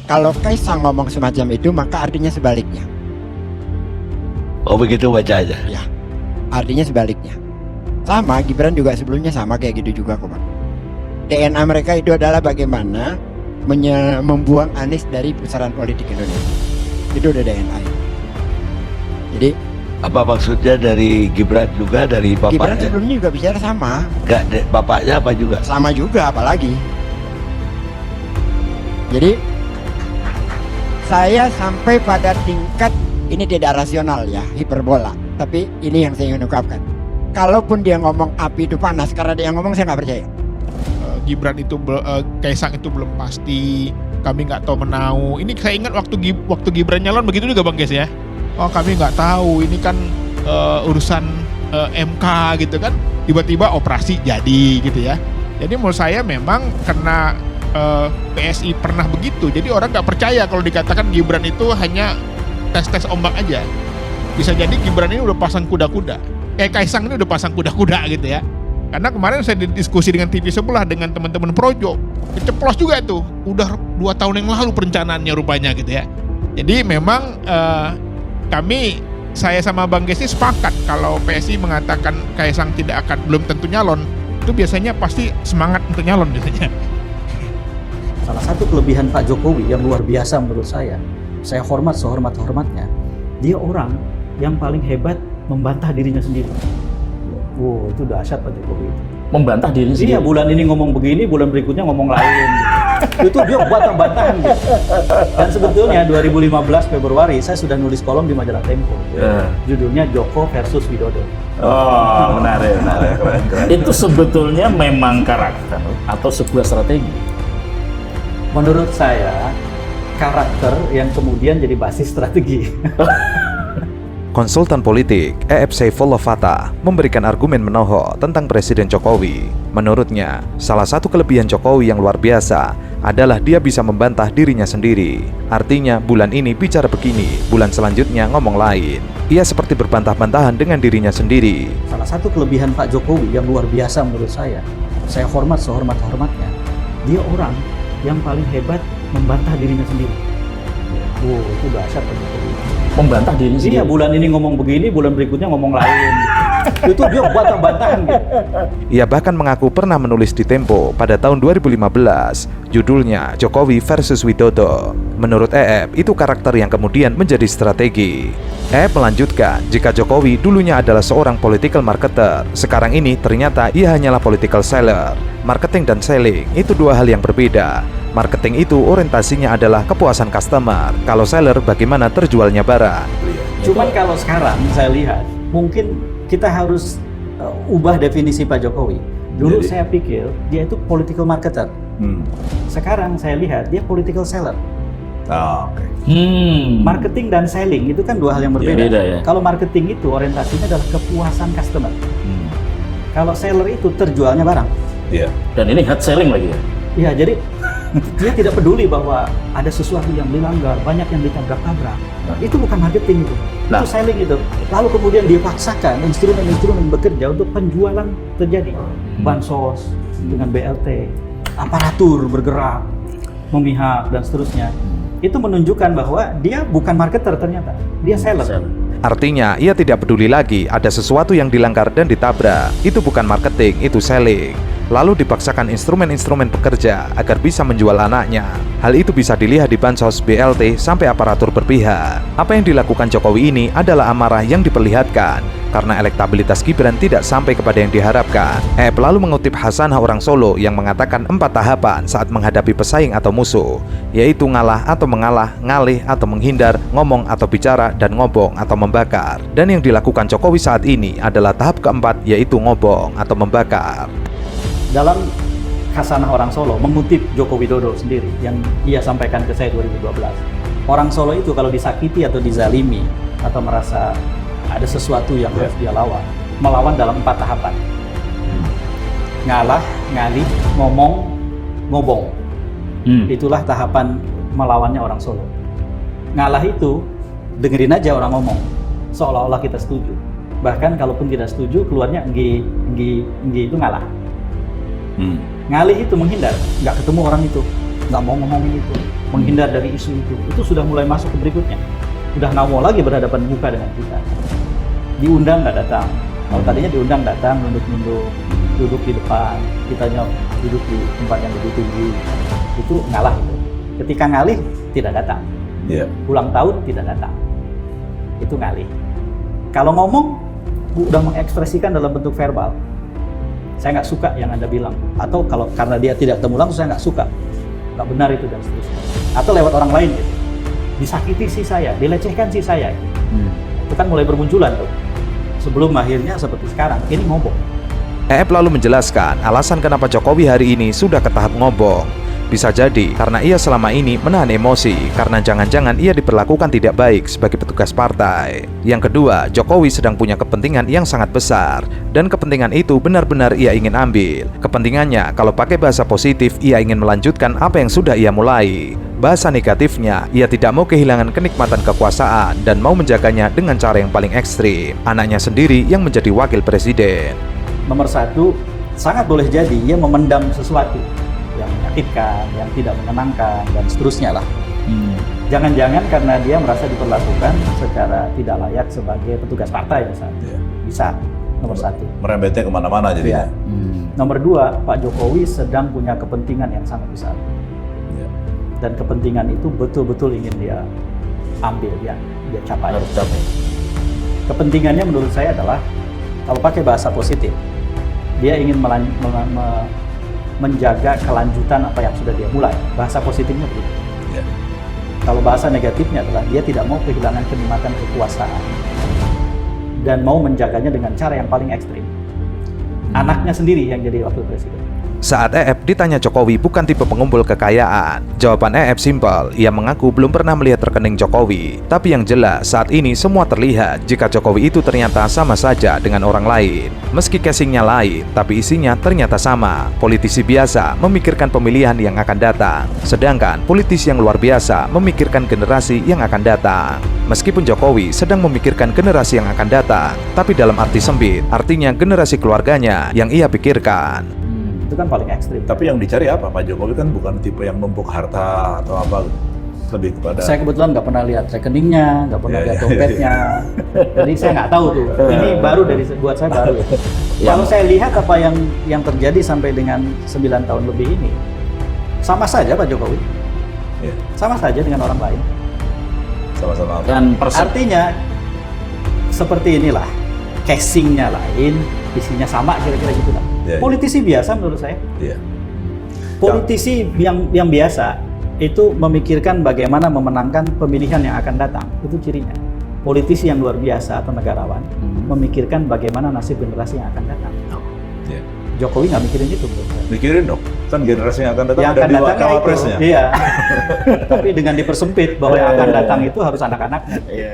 Kalau Kaisang ngomong semacam itu, maka artinya sebaliknya. Oh begitu bacanya. Ya, artinya sebaliknya. Sama, Gibran juga sebelumnya sama kayak gitu juga kok, Pak. DNA mereka itu adalah bagaimana membuang Anies dari pusaran politik Indonesia. Itu udah DNA. Jadi Apa maksudnya dari Gibran juga, dari Gibran bapaknya? sebelumnya juga bicara sama. Enggak, bapaknya apa juga? Sama juga, apalagi. Jadi saya sampai pada tingkat ini tidak rasional ya, hiperbola. Tapi ini yang saya ingin ungkapkan. Kalaupun dia ngomong api itu panas, karena dia ngomong saya nggak percaya. Gibran itu Kaisang itu belum pasti, kami nggak tahu menau. Ini saya ingat waktu Gibran nyalon begitu juga Bang Ges ya. Oh kami nggak tahu, ini kan urusan MK gitu kan. Tiba-tiba operasi jadi gitu ya. Jadi menurut saya memang karena PSI pernah begitu, jadi orang nggak percaya kalau dikatakan Gibran itu hanya tes ombak aja. Bisa jadi Gibran ini udah pasang kuda-kuda. Kaisang ini udah pasang kuda-kuda gitu ya. Karena kemarin saya diskusi dengan TV sebelah dengan teman-teman Projo, keceplos juga itu. Udah 2 tahun yang lalu perencanaannya rupanya gitu ya. Jadi memang saya sama Bang Gesi sepakat kalau PSI mengatakan Kaisang belum tentu nyalon, itu biasanya pasti semangat untuk nyalon biasanya. Salah satu kelebihan Pak Jokowi yang luar biasa menurut saya hormat sehormat-hormatnya, dia orang yang paling hebat membantah dirinya sendiri. Wow, itu dahsyat Pak Jokowi. Membantah dirinya sendiri. Iya, bulan ini ngomong begini, bulan berikutnya ngomong lain. Gitu. Itu dia bantah-bantahan gitu. Dan sebetulnya 2015 Februari saya sudah nulis kolom di majalah Tempo. Judulnya Joko versus Widodo. Oh, menarik. Keren. Itu sebetulnya memang karakter atau sebuah strategi? Menurut saya, karakter yang kemudian jadi basis strategi. Konsultan politik EF Saifullah Fatah memberikan argumen menohok tentang Presiden Jokowi. Menurutnya, salah satu kelebihan Jokowi yang luar biasa adalah dia bisa membantah dirinya sendiri. Artinya, bulan ini bicara begini, bulan selanjutnya ngomong lain. Ia seperti berbantah-bantahan dengan dirinya sendiri. Salah satu kelebihan Pak Jokowi yang luar biasa menurut saya hormat sehormat-hormatnya, dia orang yang paling hebat membantah dirinya sendiri. Wow, itu dahsyat Pak Jokowi. Membantah dirinya sendiri? Iya, bulan ini ngomong begini, bulan berikutnya ngomong lain. Itu dia bantah-bantahan gitu. Ia bahkan mengaku pernah menulis di Tempo pada tahun 2015, judulnya Jokowi versus Widodo. Menurut EF, itu karakter yang kemudian menjadi strategi. EF melanjutkan, jika Jokowi dulunya adalah seorang political marketer, sekarang ini ternyata ia hanyalah political seller. Marketing dan selling itu dua hal yang berbeda. Marketing itu orientasinya adalah kepuasan customer. Kalau seller, bagaimana terjualnya barang. Cuman kalau sekarang saya lihat, mungkin kita harus ubah definisi Pak Jokowi. Dulu saya pikir dia itu political marketer. Sekarang saya lihat dia political seller. Marketing dan selling itu kan dua hal yang berbeda. Beda, ya? Kalau marketing itu orientasinya adalah kepuasan customer. Kalau seller itu terjualnya barang. Dan ini hard selling lagi ya? Iya, jadi dia tidak peduli bahwa ada sesuatu yang dilanggar, banyak yang ditabrak-tabrak. Itu bukan marketing itu. Itu selling itu. Lalu kemudian dipaksakan instrumen-instrumen bekerja untuk penjualan terjadi. Bansos dengan BLT, aparatur bergerak, memihak dan seterusnya. Itu menunjukkan bahwa dia bukan marketer ternyata. Dia seller. Artinya, ia tidak peduli lagi ada sesuatu yang dilanggar dan ditabrak. Itu bukan marketing, itu selling. Lalu dipaksakan instrumen-instrumen pekerja agar bisa menjual anaknya. Hal itu bisa dilihat di bansos, BLT, sampai aparatur berpihak. Apa yang dilakukan Jokowi ini adalah amarah yang diperlihatkan karena elektabilitas Gibran tidak sampai kepada yang diharapkan. Lalu mengutip Hasanah orang Solo yang mengatakan 4 tahapan saat menghadapi pesaing atau musuh, yaitu ngalah atau mengalah, ngalih atau menghindar, ngomong atau bicara, dan ngobong atau membakar. Dan yang dilakukan Jokowi saat ini adalah tahap keempat, yaitu ngobong atau membakar. Dalam Hasanah orang Solo mengutip Joko Widodo sendiri yang ia sampaikan ke saya 2012. Orang Solo itu kalau disakiti atau dizalimi atau merasa ada sesuatu yang harus dia lawan, melawan dalam 4 tahapan. Ngalah, ngalih, ngomong, ngobong. Itulah tahapan melawannya orang Solo. Ngalah itu dengerin aja orang ngomong, seolah-olah kita setuju. Bahkan kalaupun tidak setuju, keluarnya enggi itu ngalah. Ngalih itu menghindar, nggak ketemu orang itu. nggak mau ngomongin itu, menghindar dari isu itu sudah mulai masuk ke berikutnya. Udah nggak mau lagi berhadapan muka dengan kita. Diundang nggak datang. Kalau tadinya diundang datang, nunduk-nunduk, duduk di depan, kitanya duduk di tempat yang lebih tinggi, itu ngalah itu. Ketika ngalih, tidak datang. Iya. Ulang tahun tidak datang. Itu ngalih. Kalau ngomong, udah mengekspresikan dalam bentuk verbal. Saya nggak suka yang Anda bilang. Atau kalau karena dia tidak ketemu langsung, saya nggak suka. Nggak benar itu dan seterusnya. Atau lewat orang lain gitu. Disakiti si saya, dilecehkan si saya. Itu kan mulai bermunculan tuh. Sebelum akhirnya seperti sekarang, ini ngobong. EF lalu menjelaskan alasan kenapa Jokowi hari ini sudah ke tahap ngobong. Bisa jadi karena ia selama ini menahan emosi karena jangan-jangan ia diperlakukan tidak baik sebagai petugas partai. Yang kedua, Jokowi sedang punya kepentingan yang sangat besar dan kepentingan itu benar-benar ia ingin ambil. Kepentingannya kalau pakai bahasa positif ia ingin melanjutkan apa yang sudah ia mulai. Bahasa negatifnya, ia tidak mau kehilangan kenikmatan kekuasaan dan mau menjaganya dengan cara yang paling ekstrim. Anaknya sendiri yang menjadi wakil presiden. Nomor satu, sangat boleh jadi ia memendam sesuatu yang menyakitkan, yang tidak menyenangkan, dan seterusnya lah. Jangan-jangan karena dia merasa diperlakukan secara tidak layak sebagai petugas partai misalnya. Bisa, nomor satu. Merembetnya kemana-mana jadinya. Nomor dua, Pak Jokowi sedang punya kepentingan yang sangat besar. Dan kepentingan itu betul-betul ingin dia ambil, dia capai. Harus capai. Kepentingannya menurut saya adalah, kalau pakai bahasa positif, dia ingin menjaga kelanjutan apa yang sudah dia mulai. Bahasa positifnya begitu. Kalau bahasa negatifnya adalah dia tidak mau kehilangan kenikmatan kekuasaan dan mau menjaganya dengan cara yang paling ekstrim. Anaknya sendiri yang jadi wakil presiden. Saat EF ditanya Jokowi bukan tipe pengumpul kekayaan, jawaban EF simpel, ia mengaku belum pernah melihat rekening Jokowi. Tapi yang jelas saat ini semua terlihat jika Jokowi itu ternyata sama saja dengan orang lain. Meski casingnya lain, tapi isinya ternyata sama. Politisi biasa memikirkan pemilihan yang akan datang, sedangkan politisi yang luar biasa memikirkan generasi yang akan datang. Meskipun Jokowi sedang memikirkan generasi yang akan datang, tapi dalam arti sempit, artinya generasi keluarganya yang ia pikirkan. Itu kan paling ekstrim. Tapi yang dicari apa? Pak Jokowi kan bukan tipe yang numpuk harta atau apa, lebih kepada. Saya kebetulan nggak pernah lihat rekeningnya, nggak pernah lihat dompetnya, jadi saya nggak tahu tuh. Ini baru buat saya baru. Kalau saya lihat apa yang terjadi sampai dengan 9 tahun lebih ini, sama saja Pak Jokowi, sama saja dengan orang lain. Sama-sama. Dan artinya seperti inilah, casingnya lain, isinya sama kira-kira gitu lah. Politisi biasa menurut saya. Politisi yang biasa itu memikirkan bagaimana memenangkan pemilihan yang akan datang. Itu cirinya. Politisi yang luar biasa atau negarawan memikirkan bagaimana nasib generasi yang akan datang. Jokowi nggak mikirin itu menurut saya. Mikirin dong, kan generasi yang akan datang yang ada akan di datang cawapresnya. Iya. Tapi dengan dipersempit bahwa yang akan datang itu harus anak-anaknya. Iya.